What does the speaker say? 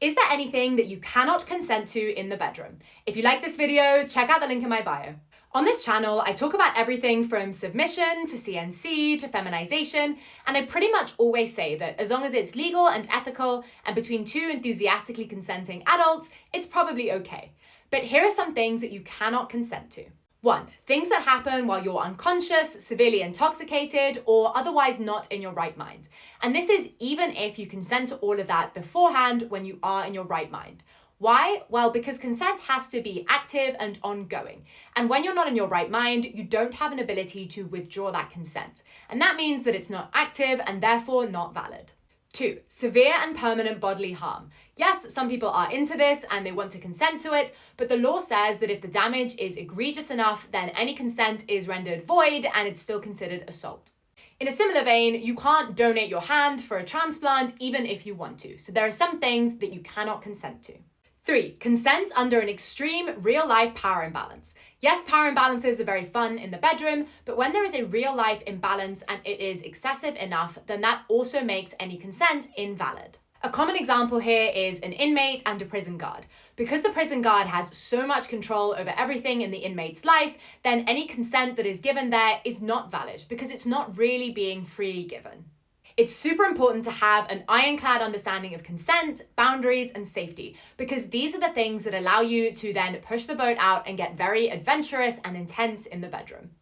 Is there anything that you cannot consent to in the bedroom? If you like this video, check out the link in my bio. On this channel, I talk about everything from submission to CNC to feminization, and I pretty much always say that as long as it's legal and ethical and between two enthusiastically consenting adults, it's probably okay. But here are some things that you cannot consent to. 1. Things that happen while you're unconscious, severely intoxicated, or otherwise not in your right mind. And this is even if you consent to all of that beforehand when you are in your right mind. Why? Well, because consent has to be active and ongoing. And when you're not in your right mind, you don't have an ability to withdraw that consent. And that means that it's not active and therefore not valid. 2. Severe and permanent bodily harm. Yes, some people are into this and they want to consent to it, but the law says that if the damage is egregious enough, then any consent is rendered void and it's still considered assault. In a similar vein, you can't donate your hand for a transplant even if you want to. So there are some things that you cannot consent to. 3. Consent under an extreme real-life power imbalance. Yes, power imbalances are very fun in the bedroom, but when there is a real-life imbalance and it is excessive enough, then that also makes any consent invalid. A common example here is an inmate and a prison guard. Because the prison guard has so much control over everything in the inmate's life, then any consent that is given there is not valid because it's not really being freely given. It's super important to have an ironclad understanding of consent, boundaries, and safety, because these are the things that allow you to then push the boat out and get very adventurous and intense in the bedroom.